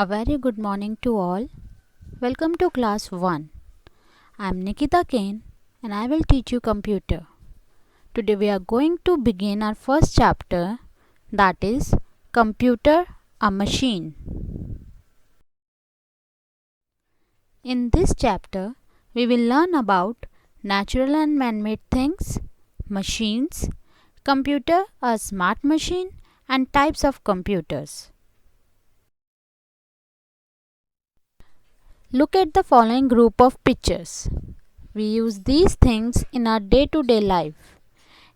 A very good morning to all. Welcome to class 1. I am Nikita Kane and I will teach you computer. Today we are going to begin our first chapter, that is computer, a machine. In this chapter we will learn about natural and man-made things, machines, computer, a smart machine, and types of computers. Look at the following group of pictures. We use these things in our day-to-day life.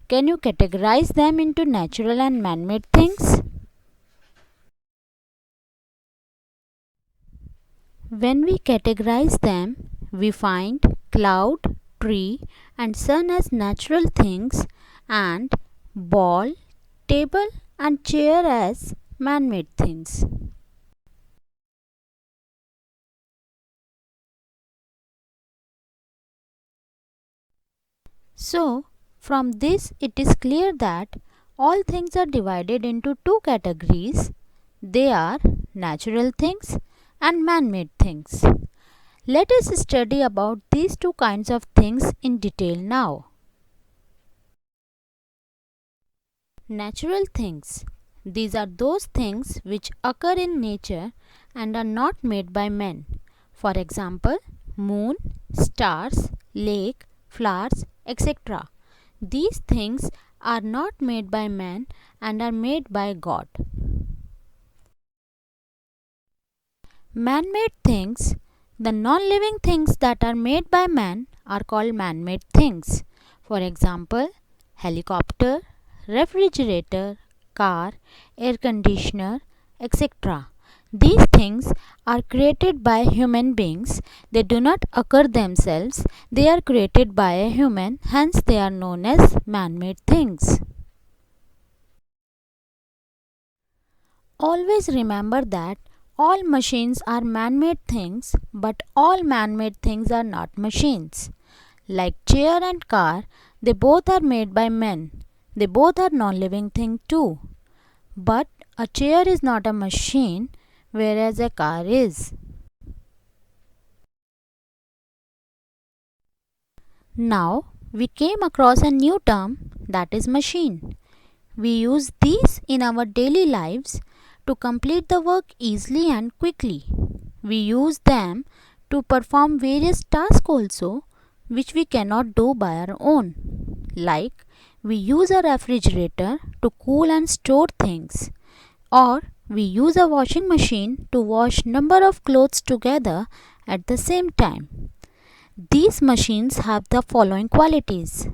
Can you categorize them into natural and man-made things? When we categorize them, we find cloud, tree, and sun as natural things and ball, table, and chair as man-made things. So, from this it is clear that all things are divided into two categories. They are natural things and man-made things. Let us study about these two kinds of things in detail now. Natural things. These are those things which occur in nature and are not made by men. For example, moon, stars, lake, flowers, etc. These things are not made by man and are made by God. Man-made things. The non-living things that are made by man are called man-made things. For example, helicopter, refrigerator, car, air conditioner, etc. These things are created by human beings. They do not occur themselves. They are created by a human, hence they are known as man-made things. Always remember that all machines are man-made things, but all man-made things are not machines. Like chair and car, they both are made by men. They both are non-living things too. But a chair is not a machine, whereas a car is. Now, we came across a new term, that is machine. We use these in our daily lives to complete the work easily and quickly. We use them to perform various tasks also, which we cannot do by our own. Like, we use a refrigerator to cool and store things, or we use a washing machine to wash number of clothes together at the same time. These machines have the following qualities.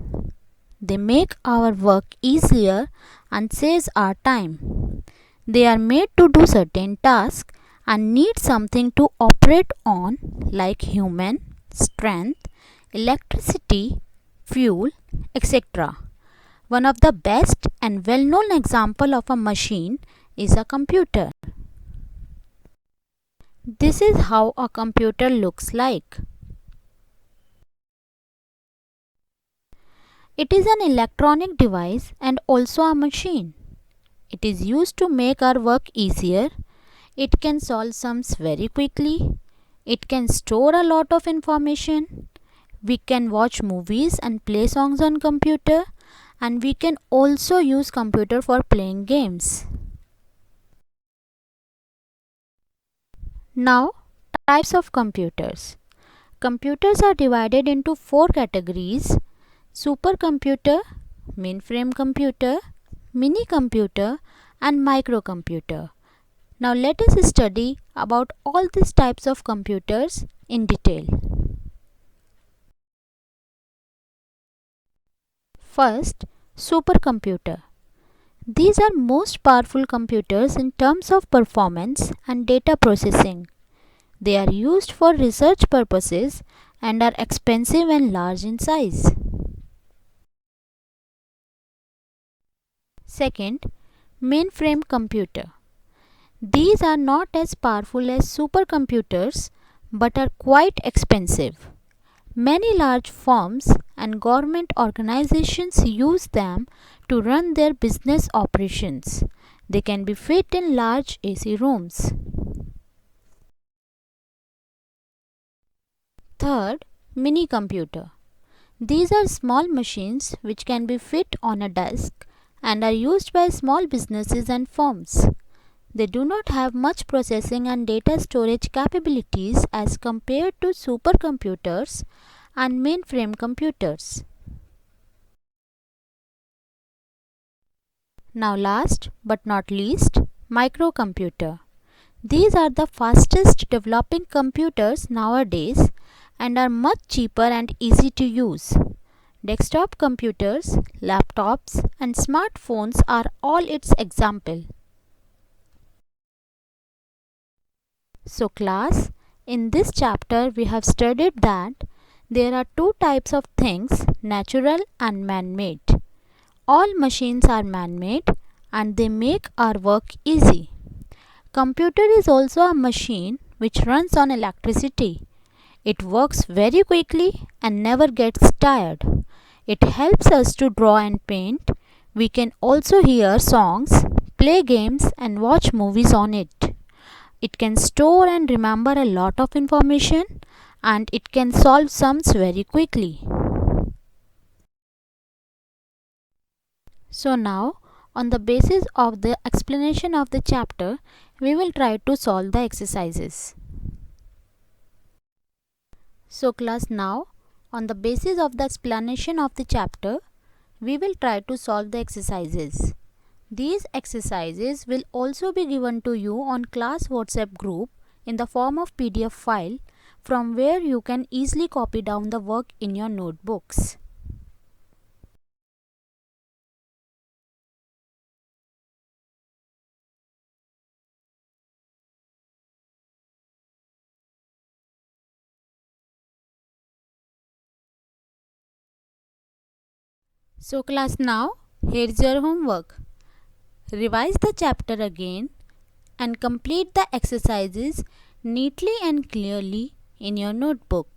They make our work easier and saves our time. They are made to do certain tasks and need something to operate on like human, strength, electricity, fuel, etc. One of the best and well-known example of a machine is a computer. This is how a computer looks like. It is an electronic device and also a machine. It is used to make our work easier. It can solve sums very quickly. It can store a lot of information. We can watch movies and play songs on computer, and we can also use computer for playing games. Now, types of computers. Computers are divided into four categories: supercomputer, mainframe computer, mini computer, and microcomputer. Now let us study about all these types of computers in detail. First, supercomputer. These are most powerful computers in terms of performance and data processing. They are used for research purposes and are expensive and large in size. Second, mainframe computer. These are not as powerful as supercomputers but are quite expensive. Many large firms and government organizations use them to run their business operations. They can be fit in large AC rooms. Third, mini computer. These are small machines which can be fit on a desk and are used by small businesses and firms. They do not have much processing and data storage capabilities as compared to supercomputers and mainframe computers. Now last but not least, microcomputer. These are the fastest developing computers nowadays and are much cheaper and easy to use. Desktop computers, laptops and smartphones are all its example. So class, in this chapter we have studied that there are two types of things, natural and man-made. All machines are man-made and they make our work easy. Computer is also a machine which runs on electricity. It works very quickly and never gets tired. It helps us to draw and paint. We can also hear songs, play games and watch movies on it. It can store and remember a lot of information and it can solve sums very quickly. So now, on the basis of the explanation of the chapter, we will try to solve the exercises. So class, now, on the basis of the explanation of the chapter, we will try to solve the exercises. These exercises will also be given to you on class WhatsApp group in the form of PDF file from where you can easily copy down the work in your notebooks. So class, now here is your homework. Revise the chapter again and complete the exercises neatly and clearly in your notebook.